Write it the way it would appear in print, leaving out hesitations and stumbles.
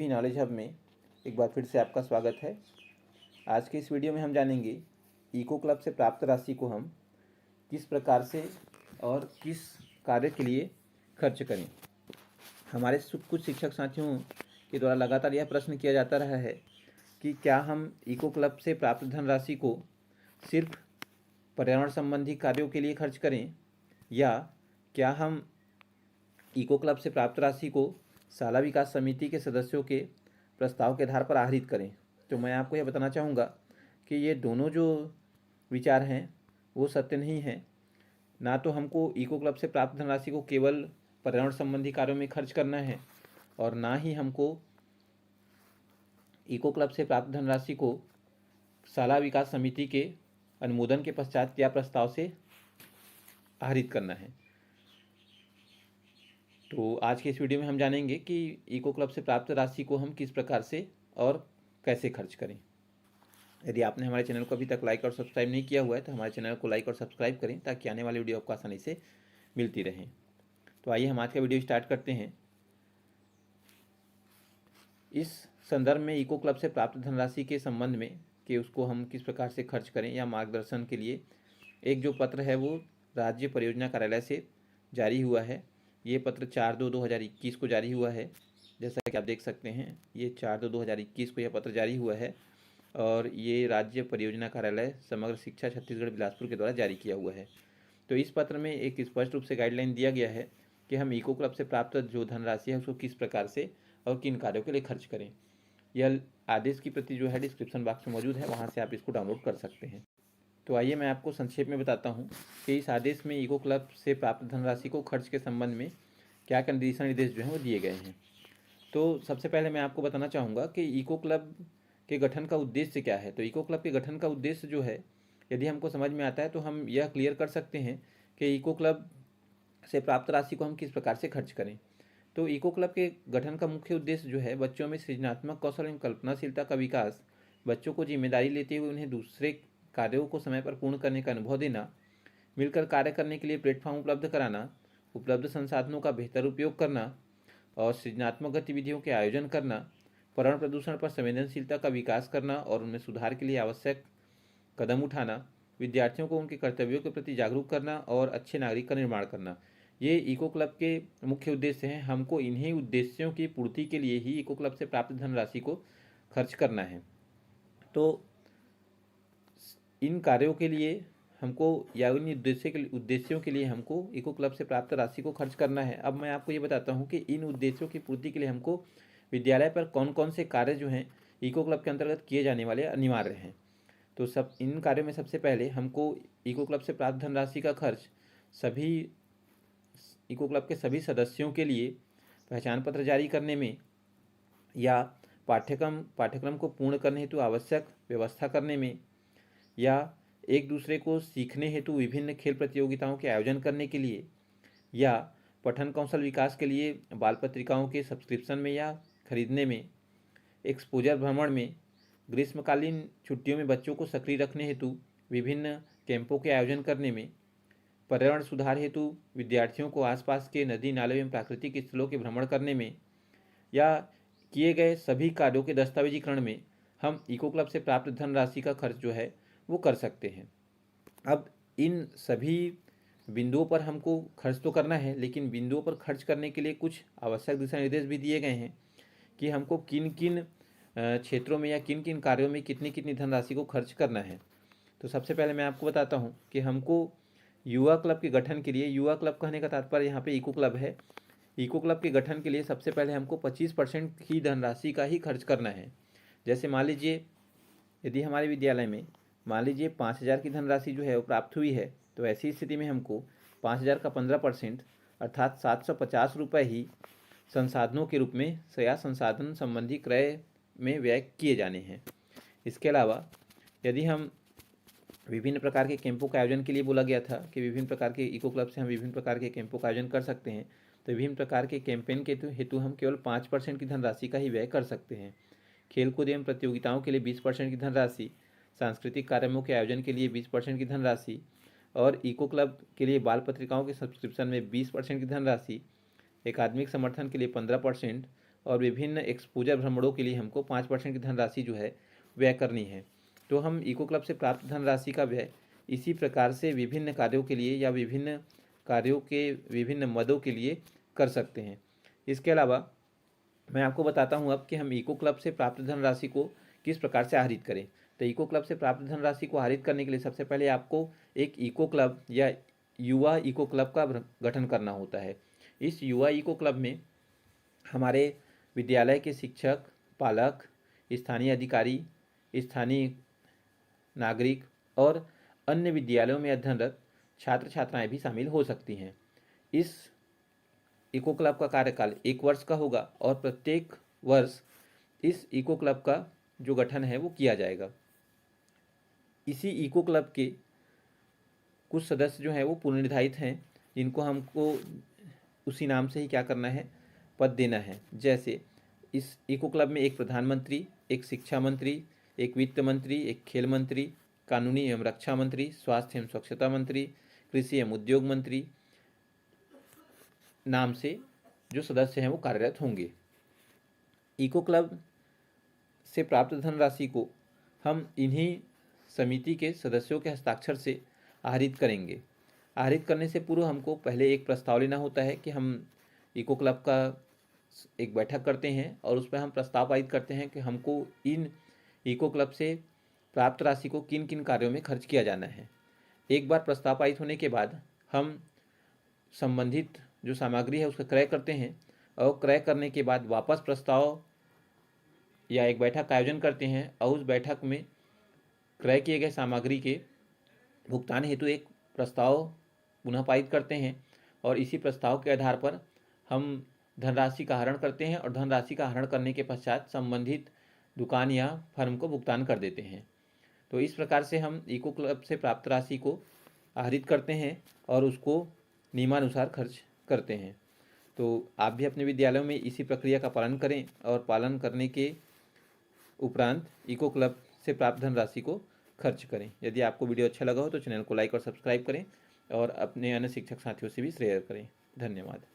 TV knowledge hub में एक बार फिर से आपका स्वागत है। आज के इस वीडियो में हम जानेंगे इको क्लब से प्राप्त राशि को हम किस प्रकार से और किस कार्य के लिए खर्च करें। हमारे कुछ शिक्षक साथियों के द्वारा लगातार यह प्रश्न किया जाता रहा है कि क्या हम इको क्लब से प्राप्त धनराशि को सिर्फ पर्यावरण संबंधी कार्यों के लिए खर्च करें या क्या हम इको क्लब से प्राप्त राशि को शाला विकास समिति के सदस्यों के प्रस्ताव के आधार पर आहरित करें। तो मैं आपको यह बताना चाहूँगा कि ये दोनों जो विचार हैं वो सत्य नहीं हैं। ना तो हमको इको क्लब से प्राप्त धनराशि को केवल पर्यावरण संबंधी कार्यों में खर्च करना है और ना ही हमको इको क्लब से प्राप्त धनराशि को शाला विकास समिति के अनुमोदन के पश्चात या प्रस्ताव से आहरित करना है। तो आज के इस वीडियो में हम जानेंगे कि इको क्लब से प्राप्त राशि को हम किस प्रकार से और कैसे खर्च करें। यदि आपने हमारे चैनल को अभी तक लाइक और सब्सक्राइब नहीं किया हुआ है तो हमारे चैनल को लाइक और सब्सक्राइब करें ताकि आने वाली वीडियो आपको आसानी से मिलती रहें। तो आइए हम आज का वीडियो स्टार्ट करते हैं। इस संदर्भ में इको क्लब से प्राप्त धनराशि के संबंध में कि उसको हम किस प्रकार से खर्च करें या मार्गदर्शन के लिए एक जो पत्र है वो राज्य परियोजना कार्यालय से जारी हुआ है। ये पत्र 4/2/2021 को जारी हुआ है। जैसा कि आप देख सकते हैं ये 4/2/2021 को यह पत्र जारी हुआ है और ये राज्य परियोजना कार्यालय समग्र शिक्षा छत्तीसगढ़ बिलासपुर के द्वारा जारी किया हुआ है। तो इस पत्र में एक स्पष्ट रूप से गाइडलाइन दिया गया है कि हम इको क्लब से प्राप्त जो धनराशि है उसको किस प्रकार से और किन कार्यों के लिए खर्च करें। यह आदेश की प्रति जो है डिस्क्रिप्शन बॉक्स में मौजूद है, वहाँ से आप इसको डाउनलोड कर सकते हैं। तो आइए मैं आपको संक्षेप में बताता हूँ कि इस आदेश में इको क्लब से प्राप्त धनराशि को खर्च के संबंध में क्या क्या दिशा निर्देश जो हैं वो दिए गए हैं। तो सबसे पहले मैं आपको बताना चाहूँगा कि इको क्लब के गठन का उद्देश्य क्या है। तो इको क्लब के गठन का उद्देश्य जो है यदि हमको समझ में आता है तो हम यह क्लियर कर सकते हैं कि इको क्लब से प्राप्त राशि को हम किस प्रकार से खर्च करें। तो इको क्लब के गठन का मुख्य उद्देश्य जो है बच्चों में सृजनात्मक कौशल एवं कल्पनाशीलता का विकास, बच्चों को जिम्मेदारी लेते हुए उन्हें दूसरे कार्यों को समय पर पूर्ण करने का अनुभव देना, मिलकर कार्य करने के लिए प्लेटफॉर्म उपलब्ध कराना, उपलब्ध संसाधनों का बेहतर उपयोग करना और सृजनात्मक गतिविधियों के आयोजन करना, पर्यावरण प्रदूषण पर संवेदनशीलता का विकास करना और उनमें सुधार के लिए आवश्यक कदम उठाना, विद्यार्थियों को उनके कर्तव्यों के प्रति जागरूक करना और अच्छे नागरिक का निर्माण करना। ये इको क्लब के मुख्य उद्देश्य हैं। हमको इन्हीं उद्देश्यों की पूर्ति के लिए ही इको क्लब से प्राप्त धनराशि को खर्च करना है। तो इन कार्यों के लिए हमको या इन उद्देश्यों के लिए हमको इको क्लब से प्राप्त राशि को खर्च करना है। अब मैं आपको ये बताता हूँ कि इन उद्देश्यों की पूर्ति के लिए हमको विद्यालय पर कौन कौन से कार्य जो हैं इको क्लब के अंतर्गत किए जाने वाले अनिवार्य हैं। तो सब इन कार्यों में सबसे पहले हमको इको क्लब से प्राप्त धनराशि का खर्च सभी इको क्लब के सभी सदस्यों के लिए पहचान पत्र जारी करने में या पाठ्यक्रम को पूर्ण करने हेतु आवश्यक व्यवस्था करने में या एक दूसरे को सीखने हेतु विभिन्न खेल प्रतियोगिताओं के आयोजन करने के लिए या पठन कौशल विकास के लिए बाल पत्रिकाओं के सब्सक्रिप्शन में या खरीदने में, एक्सपोजर भ्रमण में, ग्रीष्मकालीन छुट्टियों में बच्चों को सक्रिय रखने हेतु विभिन्न कैंपों के आयोजन करने में, पर्यावरण सुधार हेतु विद्यार्थियों को आसपास के नदी नालों एवं प्राकृतिक स्थलों के भ्रमण करने में या किए गए सभी कार्यों के दस्तावेजीकरण में हम इको क्लब से प्राप्त धनराशि का खर्च जो है वो कर सकते हैं। अब इन सभी बिंदुओं पर हमको खर्च तो करना है, लेकिन बिंदुओं पर खर्च करने के लिए कुछ आवश्यक दिशा निर्देश भी दिए गए हैं कि हमको किन किन क्षेत्रों में या किन किन कार्यों में कितनी कितनी धनराशि को खर्च करना है। तो सबसे पहले मैं आपको बताता हूँ कि हमको युवा क्लब के गठन के लिए, युवा क्लब कहने का तात्पर्य यहाँ पे इको क्लब है, इको क्लब के गठन के लिए सबसे पहले हमको 25% की धनराशि का ही खर्च करना है। जैसे मान लीजिए यदि हमारे विद्यालय में मान लीजिए 5,000 की धनराशि जो है वो प्राप्त हुई है, तो ऐसी स्थिति में हमको 5,000 का 15% अर्थात 750 रुपये ही संसाधनों के रूप में या संसाधन संबंधी क्रय में व्यय किए जाने हैं। इसके अलावा यदि हम विभिन्न प्रकार के कैंपों का आयोजन के लिए बोला गया था कि विभिन्न प्रकार के इको क्लब से हम विभिन्न प्रकार के कैंपों का आयोजन कर सकते हैं, तो विभिन्न प्रकार के कैंपेन के हेतु हम केवल 5% की धनराशि का ही व्यय कर सकते हैं। खेलकूद एवं प्रतियोगिताओं के लिए 20% की धनराशि, सांस्कृतिक कार्यक्रमों के आयोजन के लिए 20% की धनराशि और इको क्लब के लिए बाल पत्रिकाओं के सब्सक्रिप्शन में 20% की धनराशि, एकाडमिक समर्थन के लिए 15% और विभिन्न एक्सपोजर भ्रमणों के लिए हमको 5% की धनराशि जो है व्यय करनी है। तो हम इको क्लब से प्राप्त धनराशि का व्यय इसी प्रकार से विभिन्न कार्यों के लिए या विभिन्न कार्यों के विभिन्न मदों के लिए कर सकते हैं। इसके अलावा मैं आपको बताता हूँ अब कि हम इको क्लब से प्राप्त धनराशि को किस प्रकार से आहरित करें। तो इको क्लब से प्राप्त धनराशि को आहरित करने के लिए सबसे पहले आपको एक इको क्लब या युवा इको क्लब का गठन करना होता है। इस युवा इको क्लब में हमारे विद्यालय के शिक्षक, पालक, स्थानीय अधिकारी, स्थानीय नागरिक और अन्य विद्यालयों में अध्ययनरत छात्र छात्राएं भी शामिल हो सकती हैं। इस इको क्लब का कार्यकाल 1 वर्ष का होगा और प्रत्येक वर्ष इस इको क्लब का जो गठन है वो किया जाएगा। इसी इको क्लब के कुछ सदस्य जो हैं वो पूर्व निर्धारित हैं, जिनको हमको उसी नाम से ही क्या करना है, पद देना है। जैसे इस इको क्लब में एक प्रधानमंत्री, एक शिक्षा मंत्री, एक वित्त मंत्री, एक खेल मंत्री, कानूनी एवं रक्षा मंत्री, स्वास्थ्य एवं स्वच्छता मंत्री, कृषि एवं उद्योग मंत्री नाम से जो सदस्य हैं वो कार्यरत होंगे। इको क्लब से प्राप्त धनराशि को हम इन्हीं समिति के सदस्यों के हस्ताक्षर से आहरित करेंगे। आहरित करने से पूर्व हमको पहले एक प्रस्ताव लेना होता है कि हम इको क्लब का एक बैठक करते हैं और उस पर हम प्रस्ताव पारित करते हैं कि हमको इन इको क्लब से प्राप्त राशि को किन किन कार्यों में खर्च किया जाना है। एक बार प्रस्ताव पारित होने के बाद हम संबंधित जो सामग्री है उसका क्रय करते हैं और क्रय करने के बाद वापस प्रस्ताव या एक बैठक का आयोजन करते हैं और उस बैठक में क्रय किए गए सामग्री के भुगतान हेतु एक प्रस्ताव पुनः पारित करते हैं और इसी प्रस्ताव के आधार पर हम धनराशि का आहरण करते हैं और धनराशि का आहरण करने के पश्चात संबंधित दुकान या फर्म को भुगतान कर देते हैं। तो इस प्रकार से हम इको क्लब से प्राप्त राशि को आहरित करते हैं और उसको नियमानुसार खर्च करते हैं। तो आप भी अपने विद्यालयों में इसी प्रक्रिया का पालन करें और पालन करने के उपरांत इको क्लब से प्राप्त धनराशि को खर्च करें। यदि आपको वीडियो अच्छा लगा हो तो चैनल को लाइक और सब्सक्राइब करें और अपने अन्य शिक्षक साथियों से भी शेयर करें। धन्यवाद।